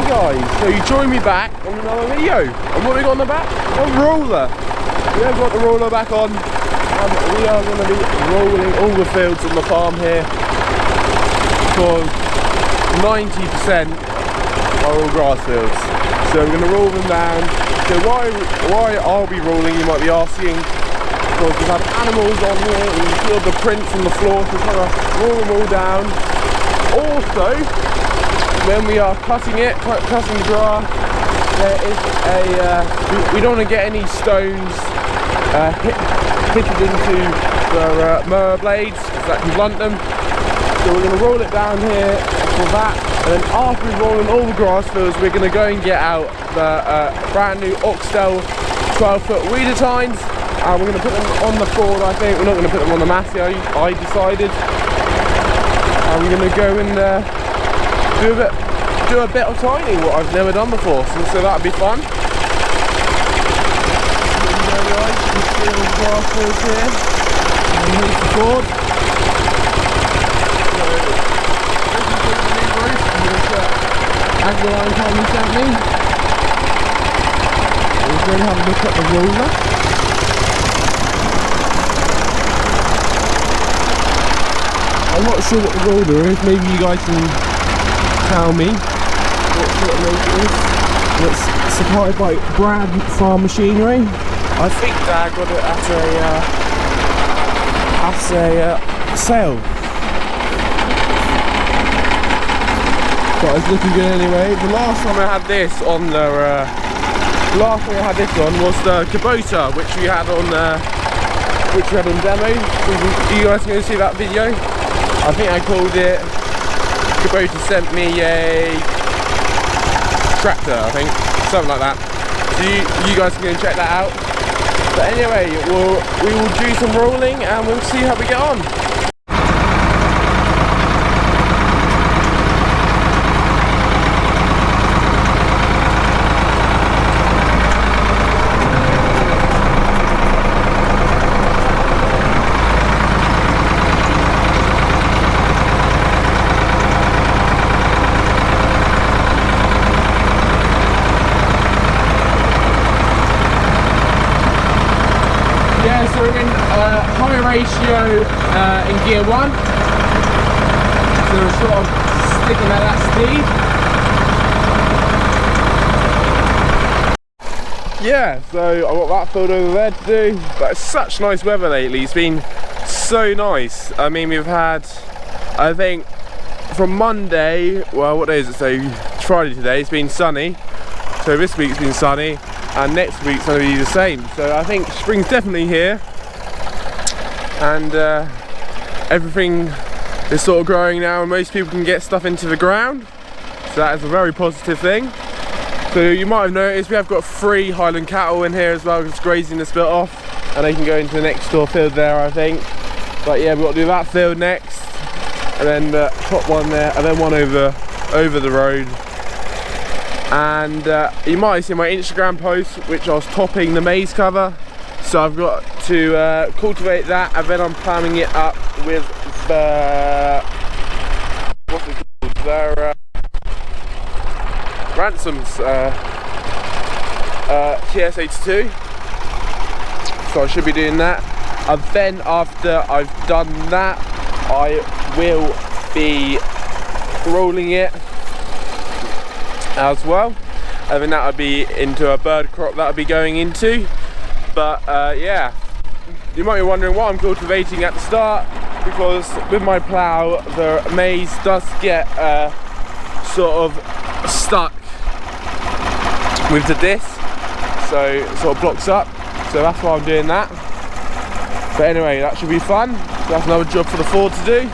guys, so you join me back on another video. And what we got on the back? A roller. We have got the roller back on, and we are going to be rolling all the fields on the farm here, because 90% are all grass fields. So we're going to roll them down. So why I'll be rolling, you might be asking, because we've had animals on here, and you feel the prints on the floor, so we're trying to roll them all down. Also, when we are cutting the grass, there is a, we don't want to get any stones hit into the mower blades, because that can blunt them. So we're going to roll it down here for that, and then after we've rolled all the grass fields, we're going to go and get out the brand new Oxtel 12-foot weeder tines, and we're going to put them on the Ford. I think we're not going to put them on the Massey, I decided. And we're going to go and do a bit of tining, what I've never done before, so that'll be fun. There we are, you can see all the grass fields here, and here's the Ford. So, this is the new roof, which Agriline kindly sent me. We're going to have a look at the roller. I'm not sure what the roller is, maybe you guys can tell me what sort of roller it is. It's supplied by Brad Farm Machinery. I think Dad got it at a sale. But it's looking good anyway. The last time I had this on was the Kubota, which we had on demo. You guys can go see that video. I think I called it, Kubota sent me a tractor, I think, something like that. So you guys can go and check that out. But anyway, we will do some rolling and we'll see how we get on. So we're in high ratio in gear 1, so we're sort of sticking at that speed. Yeah, so I've got that field over there to do, but it's such nice weather lately. It's been so nice. I mean, we've had, I think from Monday, well, what day is it? So it's Friday today, it's been sunny. So this week's been sunny, and next week's going to be the same. So I think spring's definitely here, and everything is sort of growing now, and most people can get stuff into the ground, so that is a very positive thing. So you might have noticed we have got 3 Highland cattle in here as well, just grazing this bit off, and they can go into the next door field there, I think. But yeah, we've got to do that field next, and then the top one there, and then one over the road. And you might have seen my Instagram post, which I was topping the maize cover, so I've got to cultivate that, and then I'm planning it up with the, what's it called, the Ransom's TS82, so I should be doing that. And then after I've done that, I will be rolling it as well, and then that would be into a bird crop that would be going into. But yeah, you might be wondering why I'm cultivating at the start, because with my plough the maize does get sort of stuck with the disc, so it sort of blocks up, so that's why I'm doing that. But anyway, that should be fun. So that's another job for the Ford to do.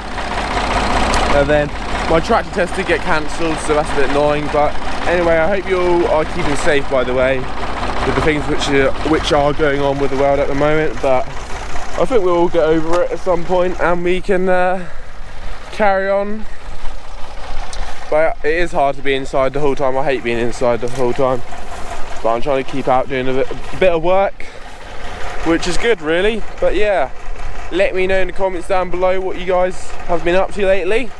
And then my tractor test did get cancelled, so that's a bit annoying. But anyway, I hope you all are keeping safe, by the way, with the things which are going on with the world at the moment. But I think we'll all get over it at some point, and we can carry on. But it is hard to be inside the whole time. I hate being inside the whole time. But I'm trying to keep out doing a bit of work, which is good really. But yeah, let me know in the comments down below what you guys have been up to lately.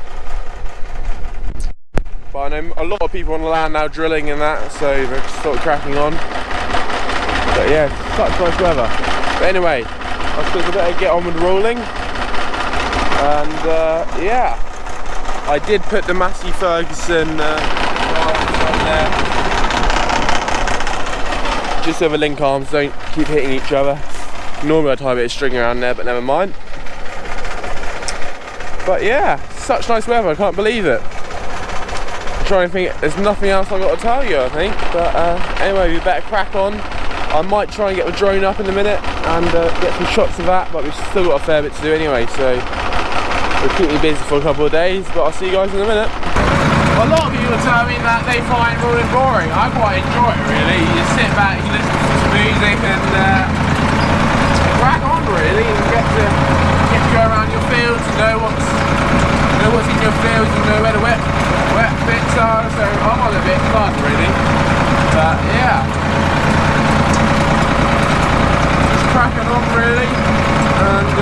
But I know a lot of people on the land now drilling and that, so they're just sort of cracking on. But yeah, such nice weather. But anyway, I suppose I better get on with rolling. And yeah, I did put the Massey Ferguson on there, just so the link arms don't keep hitting each other. Normally I tie a bit of string around there, but never mind. But yeah, such nice weather, I can't believe it. I'm trying to think, there's nothing else I've got to tell you, I think. But anyway, we better crack on. I might try and get the drone up in a minute and get some shots of that, but we've still got a fair bit to do anyway, so it'll keep me busy for a couple of days, but I'll see you guys in a minute. A lot of people tell me that they find rolling boring. I quite enjoy it really. You just sit back, you listen to some music and crack on really, and get to go around your fields and know what's in your fields and know where the wet bits are, so I'm on a bit of fun really. But yeah, just cracking on really, and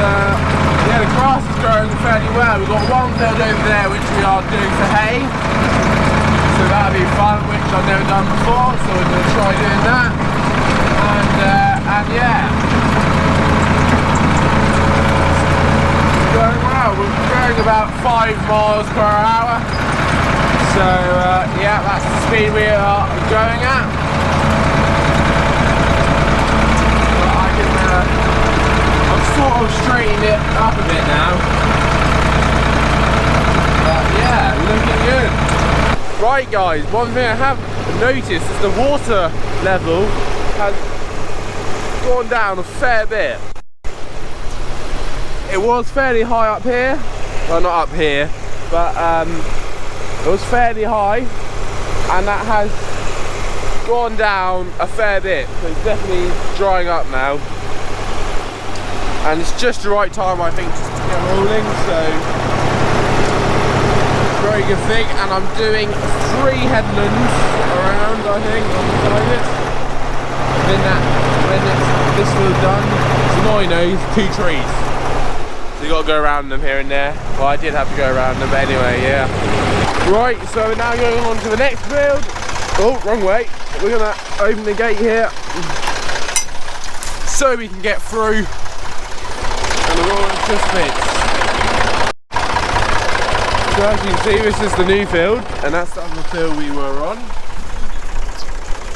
yeah, the grass is growing fairly well. We've got one field over there which we are doing for hay, so that'll be fun, which I've never done before, so we're going to try doing that. And yeah, it's going well. We're going about 5 miles per hour, so yeah, that's the speed we are going at. I've sort of straightened it up a bit now, but yeah, looking good. Right guys, one thing I have noticed is the water level has gone down a fair bit. It was fairly high up here, well not up here, but it was fairly high, and that has gone down a fair bit, so it's definitely drying up now. And it's just the right time, I think, just to get rolling, so very good thing. And I'm doing 3 headlands around, I think, on the side of it. And then this was done, so now I know 2 trees. So you got to go around them here and there. Well, I did have to go around them, but anyway, yeah. Right, so we're now going on to the next field. Oh, wrong way. We're gonna open the gate here so we can get through. And the rolling grassfields. So as you can see, this is the new field, and that's the other field we were on.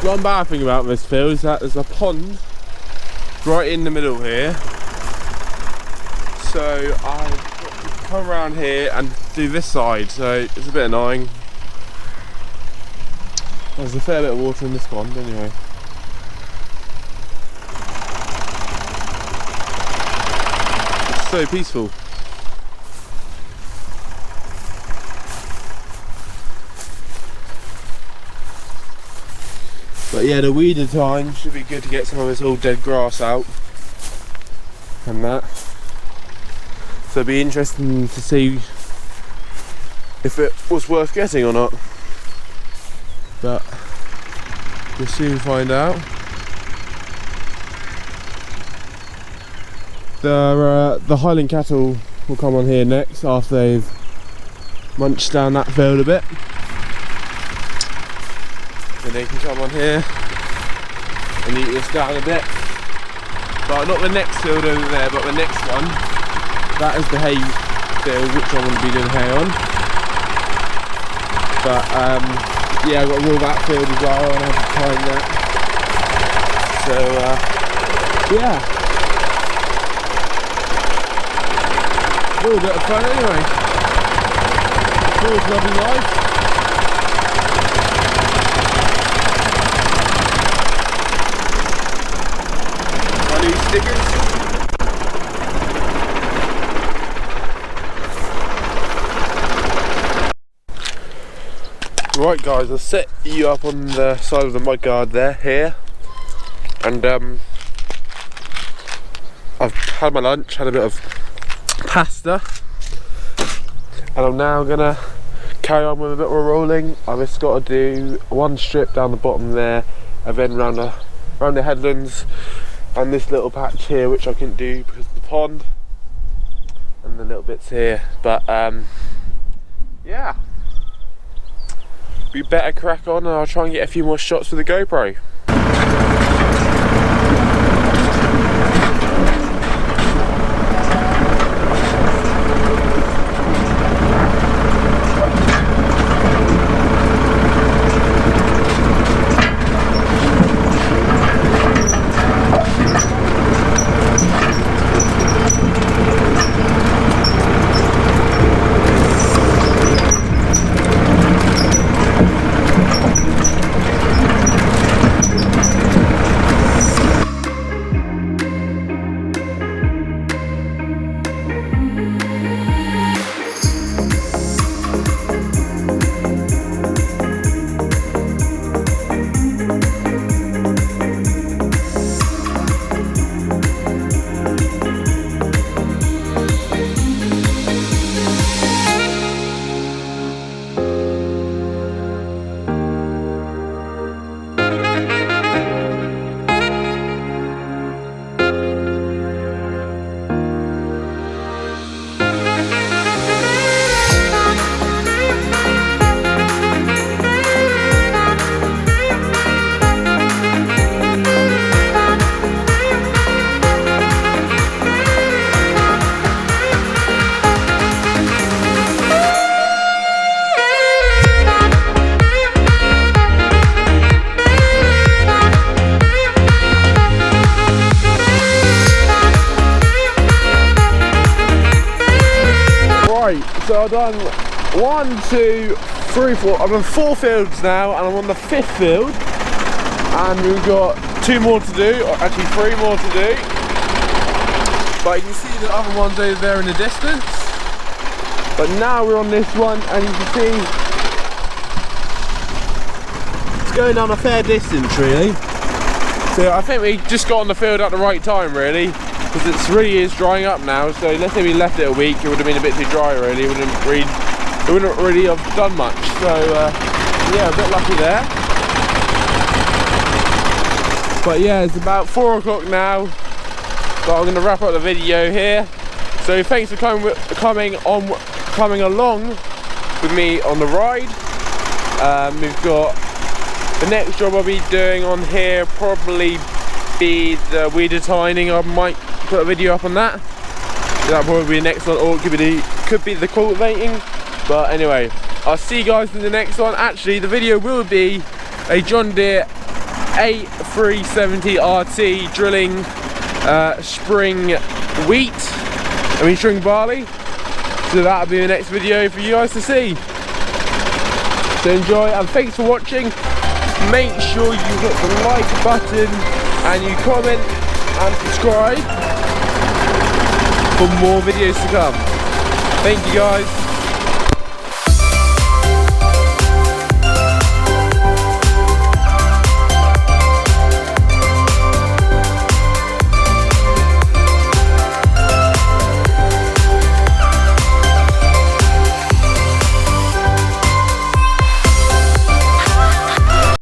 One bad thing about this field is that there's a pond right in the middle here. So I've got to come around here and do this side, so it's a bit annoying. There's a fair bit of water in this pond anyway. It's so peaceful. But yeah, the weeder time should be good to get some of this old dead grass out and that. So it'll be interesting to see if it was worth getting or not. But we'll soon find out. The Highland cattle will come on here next after they've munched down that field a bit. And they can come on here and eat this down a bit. But not the next field over there, but the next one. That is the hay field which I'm going to be doing hay on. But yeah, I've got to roll that field as well, and I have to time that. So yeah, all a bit of fun anyway. It's always lovely life. My new stickers. Right guys, I'll set you up on the side of the mudguard there, here, and I've had my lunch, had a bit of pasta, and I'm now gonna carry on with a bit more rolling. I've just got to do one strip down the bottom there, and then round the headlands, and this little patch here which I couldn't do because of the pond, and the little bits here, but yeah. we better crack on and I'll try and get a few more shots with the GoPro. So I've done 1, 2, 3, 4, I've done 4 fields now and I'm on the 5th field and we've got 2 more to do, or actually 3 more to do, but you can see the other ones over there in the distance. But now we're on this one and you can see it's going down a fair distance really. So I think we just got on the field at the right time really, because it really is drying up now. So let's say we left it a week, it would have been a bit too dry really. It wouldn't really have done much. So yeah, a bit lucky there. But yeah, it's about 4 o'clock now, so I'm going to wrap up the video here. So thanks for coming along with me on the ride. We've got the next job I'll be doing on here probably be the weed tining. I might put a video up on that. That'll probably be the next one, or it could be the cultivating. But anyway, I'll see you guys in the next one. Actually, the video will be a John Deere 8370 RT drilling spring wheat, spring barley. So that'll be the next video for you guys to see. So enjoy and thanks for watching. Make sure you hit the like button and you comment and subscribe for more videos to come. Thank you guys.